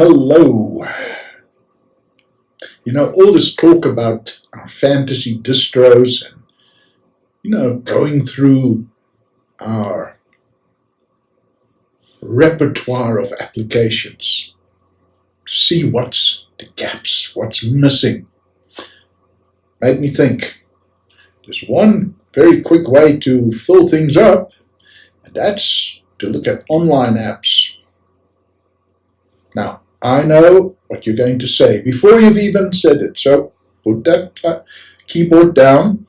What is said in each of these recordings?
Hello. All this talk about our fantasy distros and, going through our repertoire of applications to see what's the gaps, what's missing, made me think. There's one very quick way to fill things up, and that's to look at online apps. Now, I know what you're going to say before you've even said it. So put that keyboard down.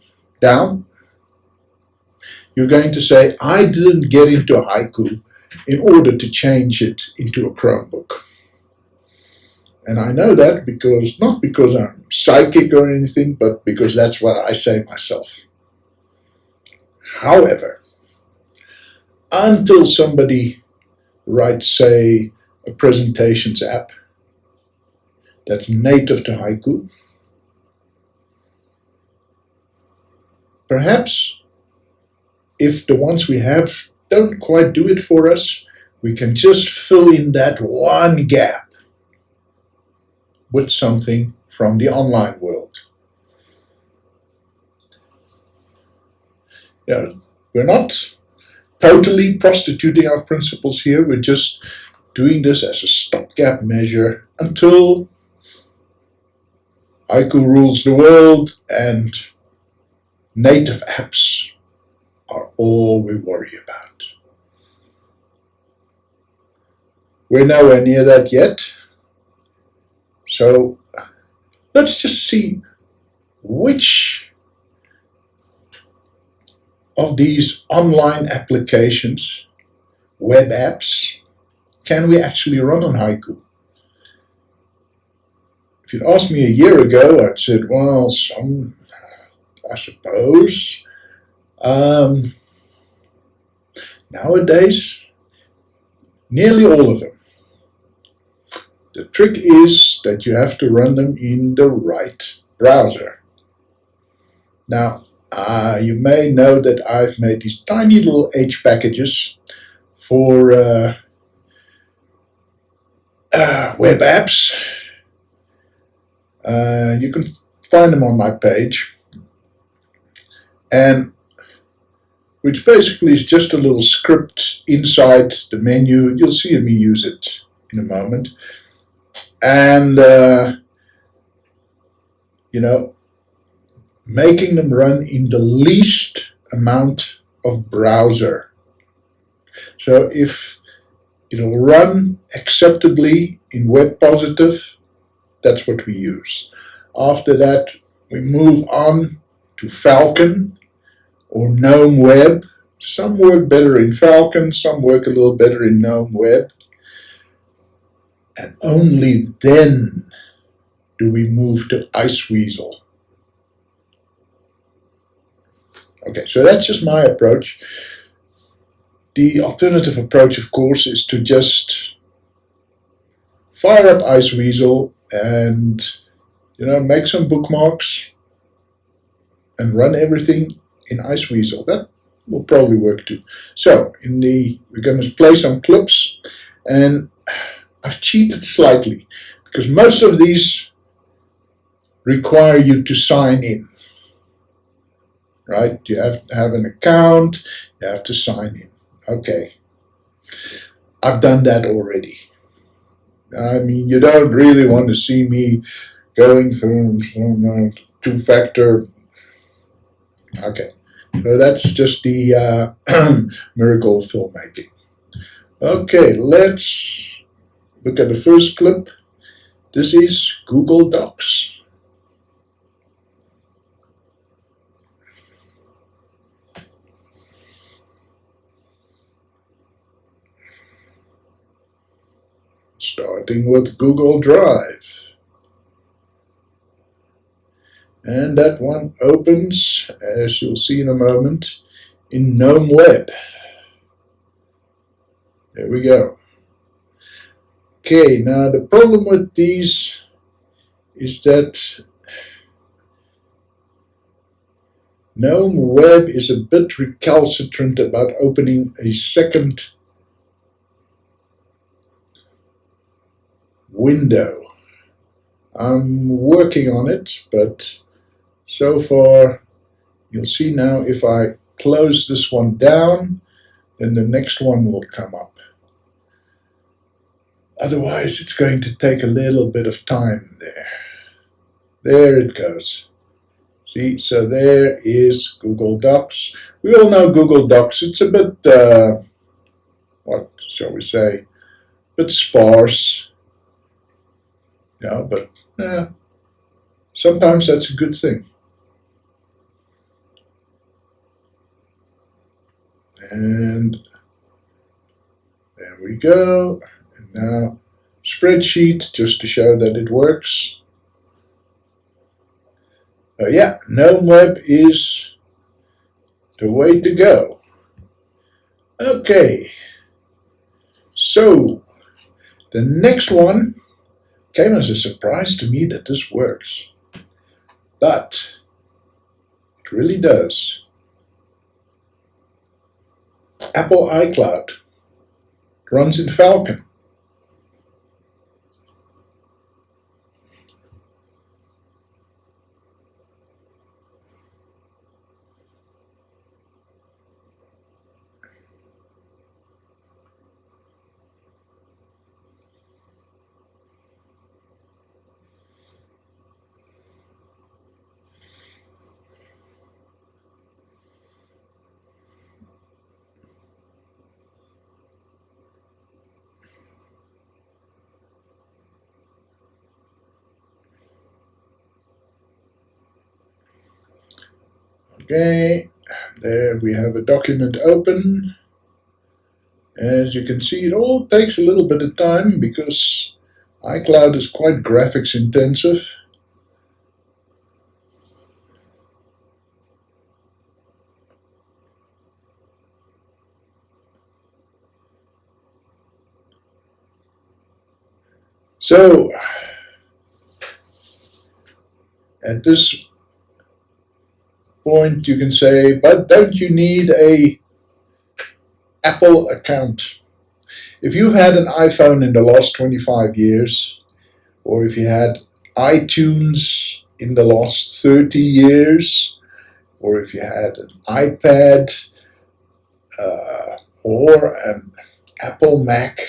You're going to say, I didn't get into Haiku in order to change it into a Chromebook. And I know that not because I'm psychic or anything, but because that's what I say myself. However, until somebody writes, say, a presentations app that's native to Haiku, perhaps if the ones we have don't quite do it for us, we can just fill in that one gap with something from the online world. We're not totally prostituting our principles here. We're just doing this as a stopgap measure until Haiku rules the world and native apps are all we worry about. We're nowhere near that yet. So let's just see which of these online applications, web apps, can we actually run on Haiku? If you'd asked me a year ago, I'd said, well, some, I suppose. Nowadays, nearly all of them. The trick is that you have to run them in the right browser. Now, you may know that I've made these tiny little H packages for web apps. You can find them on my page, and which basically is just a little script inside the menu. You'll see me use it in a moment. And, making them run in the least amount of browser. So if it'll run acceptably in web positive, that's what we use. After that, we move on to Falcon or GNOME Web. Some work better in Falcon, some work a little better in GNOME Web. And only then do we move to Iceweasel. Okay, so that's just my approach. The alternative approach, of course, is to just fire up Iceweasel and make some bookmarks and run everything in Iceweasel. That will probably work too. So we're going to play some clips, and I've cheated slightly because most of these require you to sign in. Right? You have to have an account, you have to sign in. Okay. I've done that already. I mean, you don't really want to see me going through two-factor. Okay. So that's just the miracle of filmmaking. Okay, let's look at the first clip. This is Google Docs. Starting with Google Drive. And that one opens, as you'll see in a moment, in GNOME Web. There we go. Okay, now the problem with these is that GNOME Web is a bit recalcitrant about opening a second window. I'm working on it, but so far you'll see now if I close this one down, then the next one will come up. Otherwise, it's going to take a little bit of time there. There it goes. See, so there is Google Docs. We all know Google Docs. It's a bit, what shall we say, a bit sparse. But sometimes that's a good thing. And there we go. And now spreadsheet, just to show that it works. Yeah, GNOME Web is the way to go. Okay, so the next one came as a surprise to me that this works, but it really does. Apple iCloud runs in Falcon. Okay, there we have a document open. As you can see, it all takes a little bit of time because iCloud is quite graphics intensive. So, at this point you can say, but don't you need a Apple account? If you've had an iPhone in the last 25 years, or if you had iTunes in the last 30 years, or if you had an iPad or an Apple Mac,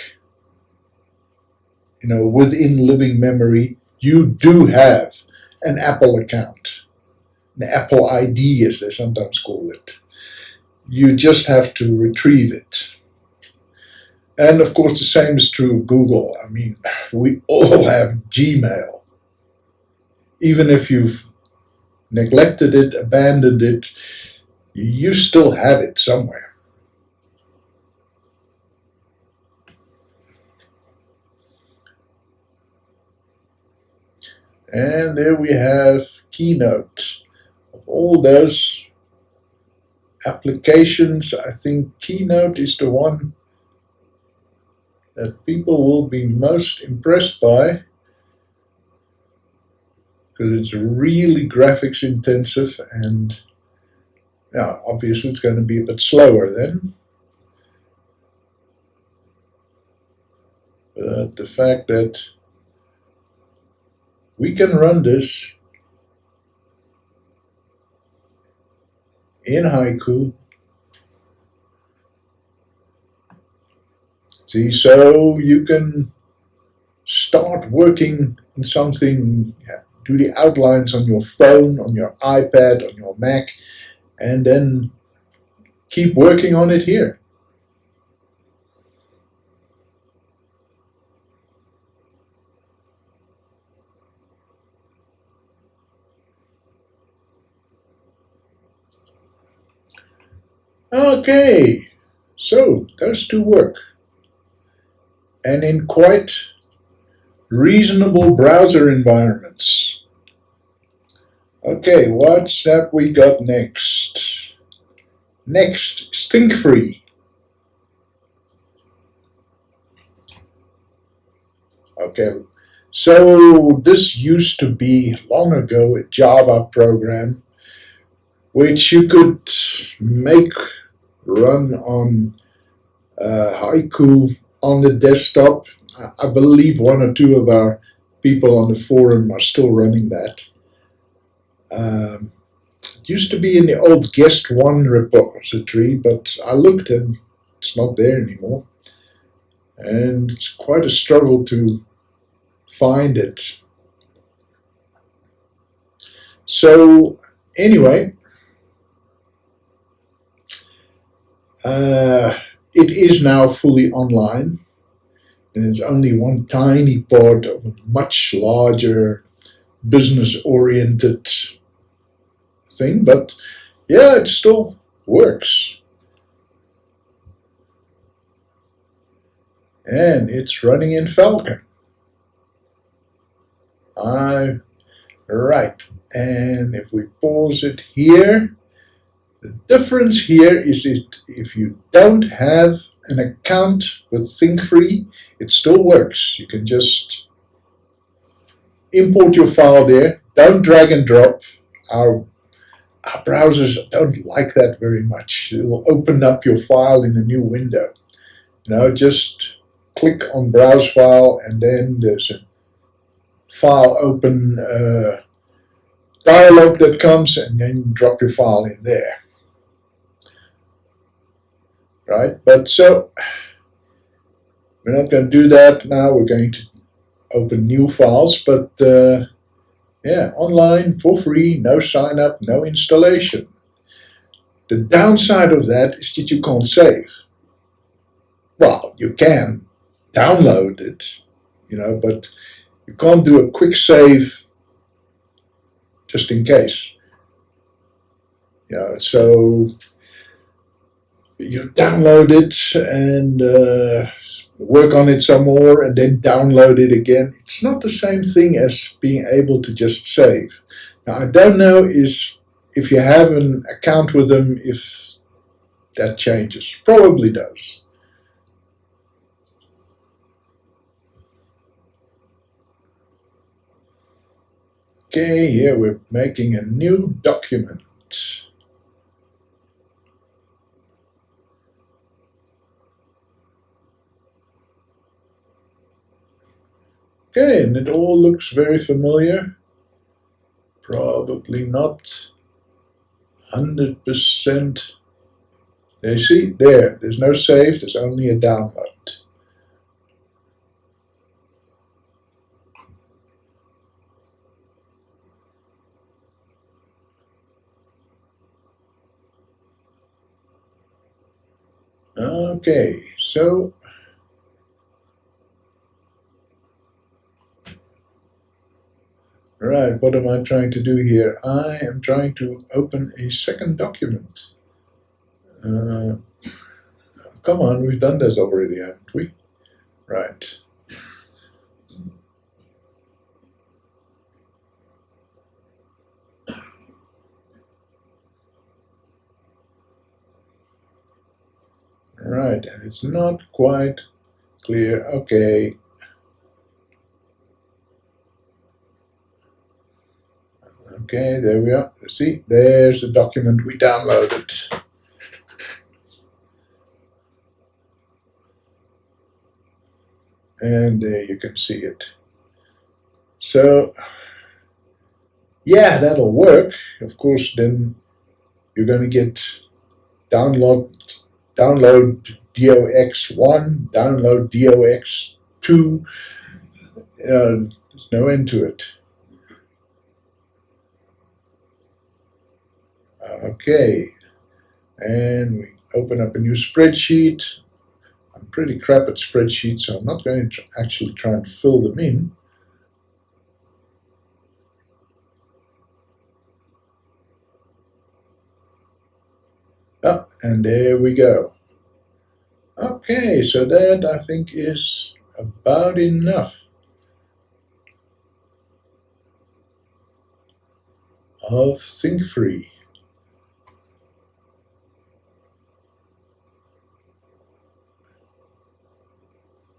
within living memory, you do have an Apple account. An Apple ID, as they sometimes call it. You just have to retrieve it. And of course, the same is true of Google. I mean, we all have Gmail. Even if you've neglected it, abandoned it, you still have it somewhere. And there we have Keynote. Of all those applications, I think Keynote is the one that people will be most impressed by, because it's really graphics intensive, and obviously it's going to be a bit slower then. But the fact that we can run this in Haiku. See, so you can start working on something, do the outlines on your phone, on your iPad, on your Mac, and then keep working on it here. Okay, so those two work, and in quite reasonable browser environments. Okay, what have we got next? Next is ThinkFree. Okay, so this used to be long ago a Java program which you could make run on Haiku on the desktop. I believe one or two of our people on the forum are still running that. It used to be in the old Guest One repository, but I looked and it's not there anymore. And it's quite a struggle to find it. So, anyway, it is now fully online, and it's only one tiny part of a much larger business-oriented thing, but yeah, it still works. And it's running in Falcon. Right, and if we pause it here, the difference here is if you don't have an account with ThinkFree, it still works. You can just import your file there. Don't drag and drop. Our browsers don't like that very much. It will open up your file in a new window. Just click on Browse File, and then there's a file open dialog that comes, and then you drop your file in there. Right? But so we're not going to do that now. We're going to open new files, but yeah, online for free, no sign up, no installation. The downside of that is that you can't save. Well, you can download it, but you can't do a quick save just in case. So you download it and work on it some more and then download it again. It's not the same thing as being able to just save. Now, I don't know if you have an account with them, if that changes. Probably does. Okay, here we're making a new document. Okay, and it all looks very familiar. Probably not 100%. You see, there's no save, there's only a download. Okay, so right, what am I trying to do here? I am trying to open a second document. Come on, we've done this already, haven't we? Right. Right, and it's not quite clear. Okay. Okay, there we are. See, there's the document we downloaded. And there you can see it. So, yeah, that'll work. Of course, then you're going to get download DOX1, download DOX2. There's no end to it. Okay, and we open up a new spreadsheet. I'm pretty crap at spreadsheets, so I'm not going to actually try and fill them in. Oh, and there we go. Okay, so that I think is about enough of ThinkFree.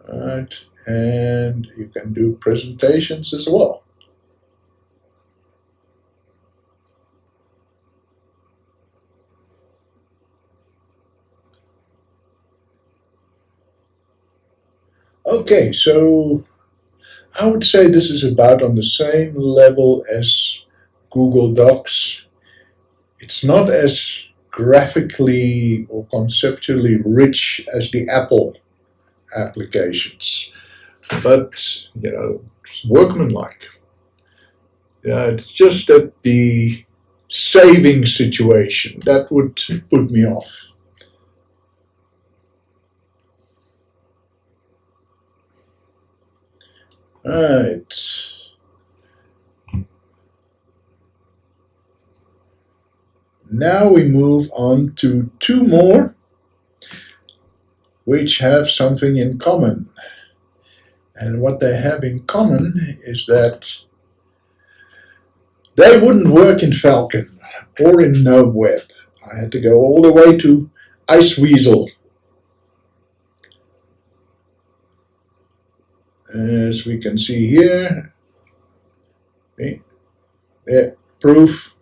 Right, and you can do presentations as well. Okay, so I would say this is about on the same level as Google Docs. It's not as graphically or conceptually rich as the Apple applications, but it's workmanlike. Yeah, it's just that the saving situation that would put me off. Right. Now we move on to two more which have something in common. And what they have in common is that they wouldn't work in Falcon or in GNOME Web. I had to go all the way to Iceweasel. As we can see here, proof.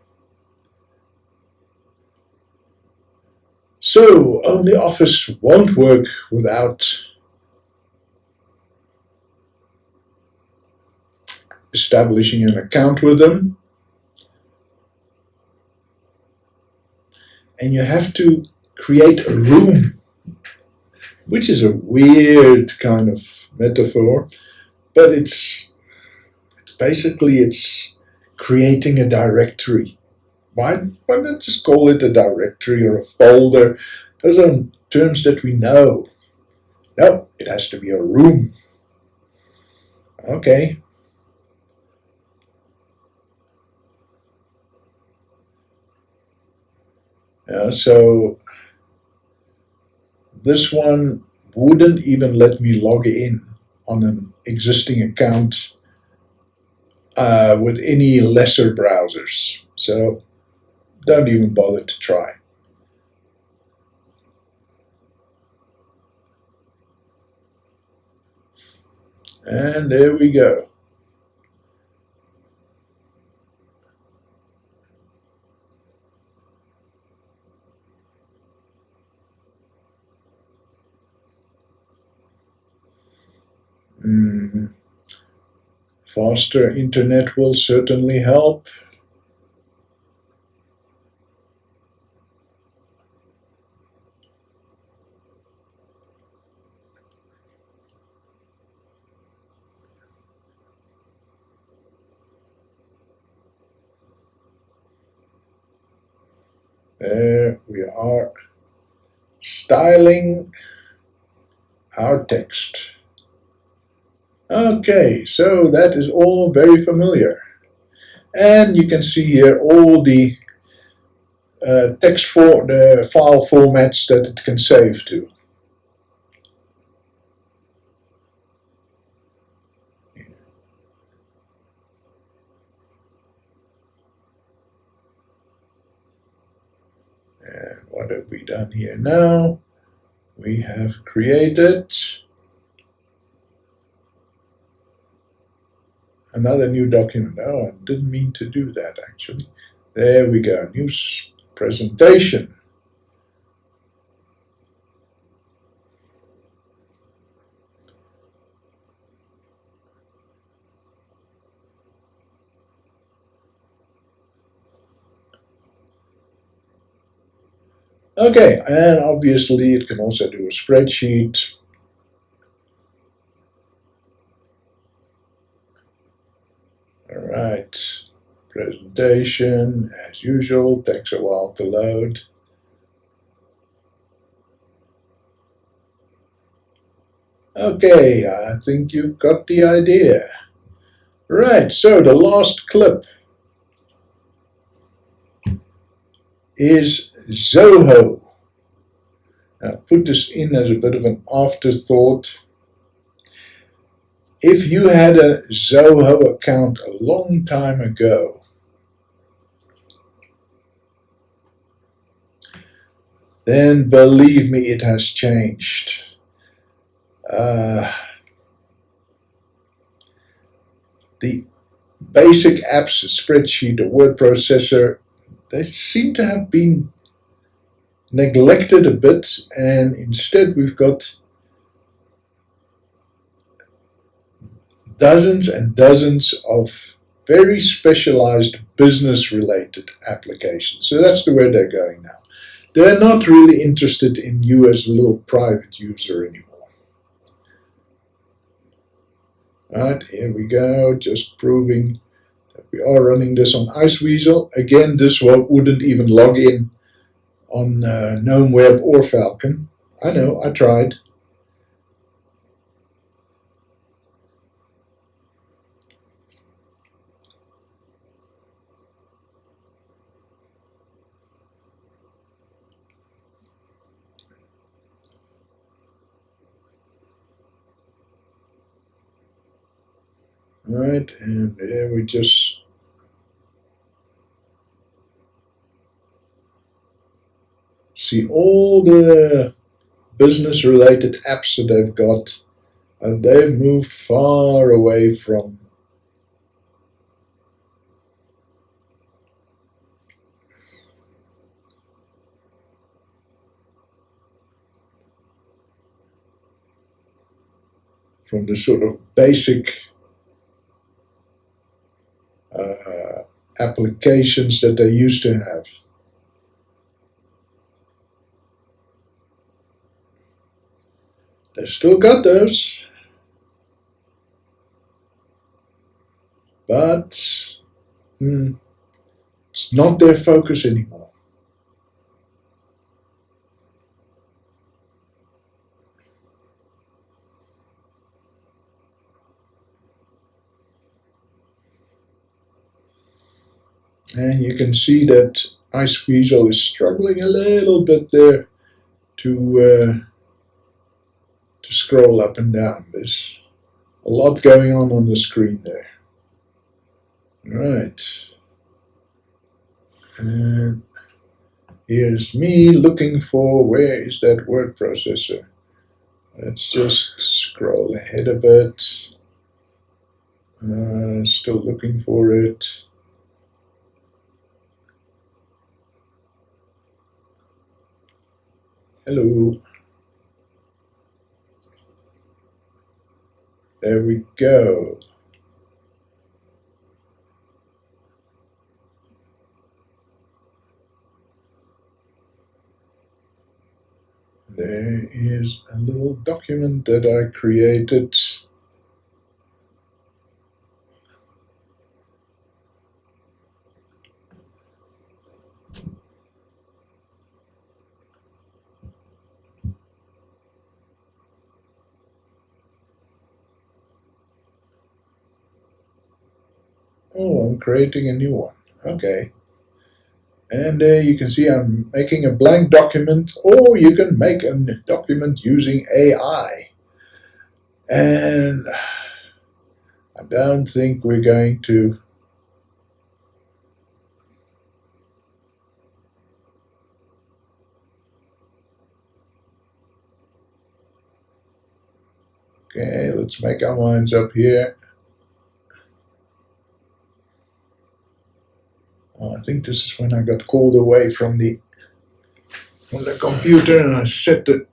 So OnlyOffice won't work without establishing an account with them. And you have to create a room, which is a weird kind of metaphor, but it's creating a directory. Why not just call it a directory or a folder? Those are terms that we know. No, it has to be a room. Okay. So this one wouldn't even let me log in on an existing account with any lesser browsers. So don't even bother to try. And there we go. Faster internet will certainly help. There we are styling our text. Okay, so that is all very familiar. And you can see here all the the file formats that it can save to. And what have we done here now? We have created another new document. Oh, I didn't mean to do that actually. There we go, new presentation. Okay, and obviously it can also do a spreadsheet. All right, presentation as usual, takes a while to load. Okay, I think you've got the idea. Right, so the last clip is Zoho. Now, put this in as a bit of an afterthought. If you had a Zoho account a long time ago, then believe me, it has changed. The basic apps, a spreadsheet, a word processor, they seem to have been neglected a bit, and instead we've got dozens and dozens of very specialized business-related applications. So that's the way they're going now. They're not really interested in you as a little private user anymore. Right, here we go, just proving that we are running this on Iceweasel. Again, this wouldn't even log in on GNOME Web or Falcon. I know, I tried. Right, and there we just see all the business-related apps that they've got, and they've moved far away from the sort of basic applications that they used to have. They've still got those, but it's not their focus anymore. And you can see that Iceweasel is struggling a little bit there to scroll up and down. There's a lot going on the screen there. Right. And here's me looking for, where is that word processor? Let's just scroll ahead a bit. Still looking for it. Hello. There we go. There is a little document that I created. Oh, I'm creating a new one. Okay. And there you can see I'm making a blank document, or you can make a document using AI. And I don't think we're going to Okay, let's make our minds up here. Oh, I think this is when I got called away from the computer and I set the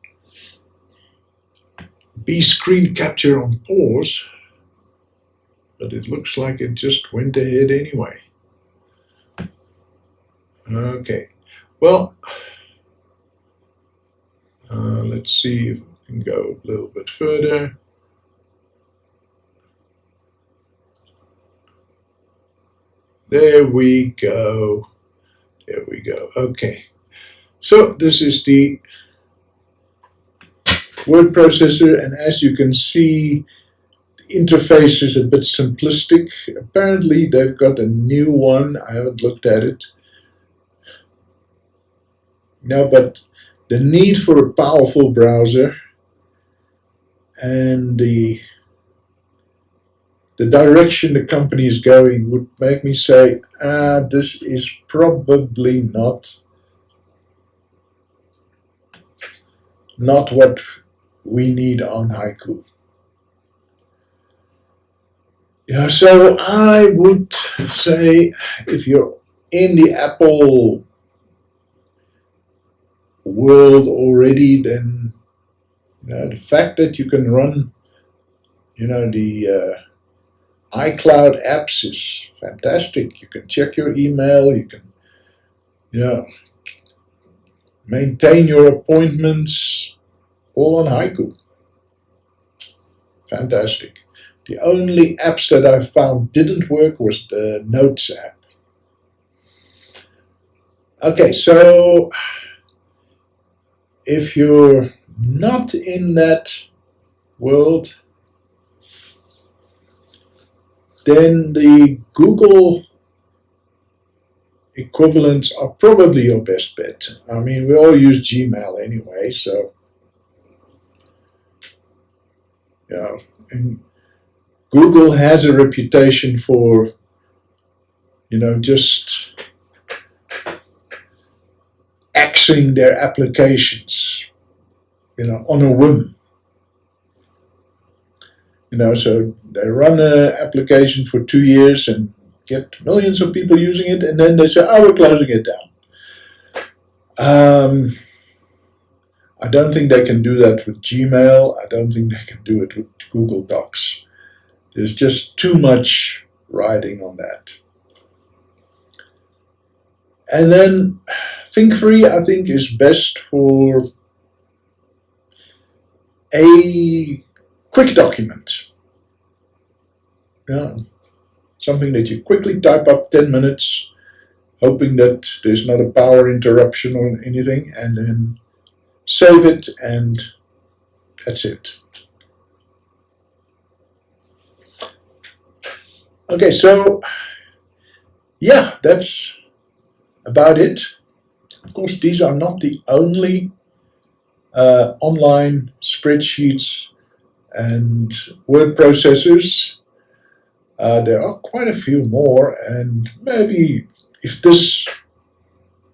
B screen capture on pause, but it looks like it just went ahead anyway. Okay, well, let's see if we can go a little bit further. There we go. There we go. Okay. So this is the word processor, and as you can see, the interface is a bit simplistic. Apparently they've got a new one. I haven't looked at it. No, but the need for a powerful browser and the direction the company is going would make me say, this is probably not what we need on Haiku. Yeah, so I would say if you're in the Apple world already, then the fact that you can run the iCloud Apps is fantastic. You can check your email. You can, maintain your appointments all on Haiku. Fantastic. The only apps that I found didn't work was the Notes app. Okay, so if you're not in that world, then the Google equivalents are probably your best bet. I mean, we all use Gmail anyway, so and Google has a reputation for, just axing their applications, on a whim. So they run an application for 2 years and get millions of people using it, and then they say, oh, we're closing it down. I don't think they can do that with Gmail. I don't think they can do it with Google Docs. There's just too much riding on that. And then ThinkFree, I think, is best for a quick document. Something that you quickly type up 10 minutes, hoping that there's not a power interruption or anything, and then save it, and that's it. Okay, so yeah, that's about it. Of course, these are not the only online spreadsheets and word processors. There are quite a few more, and maybe if this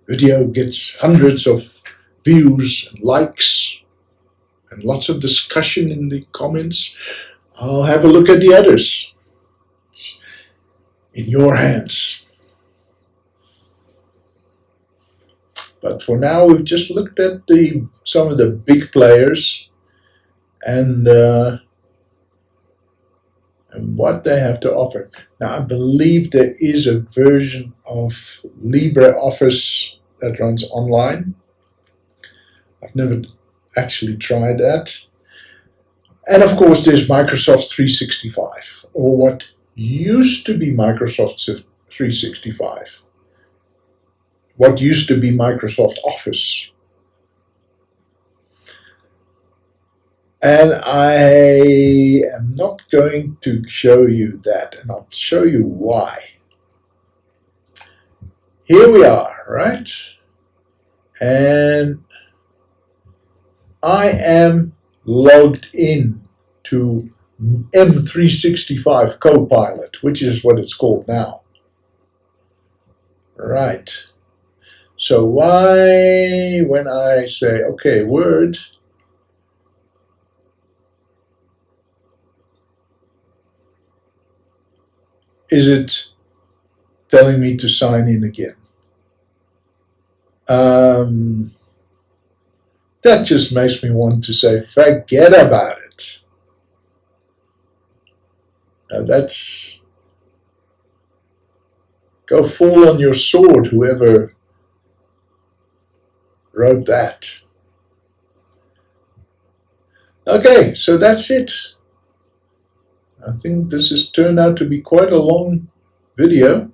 video gets hundreds of views and likes and lots of discussion in the comments, I'll have a look at the others. It's in your hands. But for now, we've just looked at some of the big players and what they have to offer. Now, I believe there is a version of LibreOffice that runs online. I've never actually tried that. And of course, there's Microsoft 365, or what used to be Microsoft 365. What used to be Microsoft Office. And I am not going to show you that, and I'll show you why. Here we are, right? And I am logged in to M365 Copilot, which is what it's called now. Right. So why, when I say, okay, Word, is it telling me to sign in again? That just makes me want to say, forget about it. Now that's, go fall on your sword, whoever wrote that. Okay, so that's it. I think this has turned out to be quite a long video.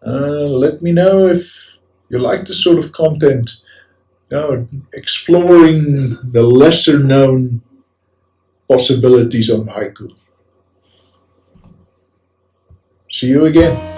Let me know if you like this sort of content, exploring the lesser known possibilities of Haiku. See you again.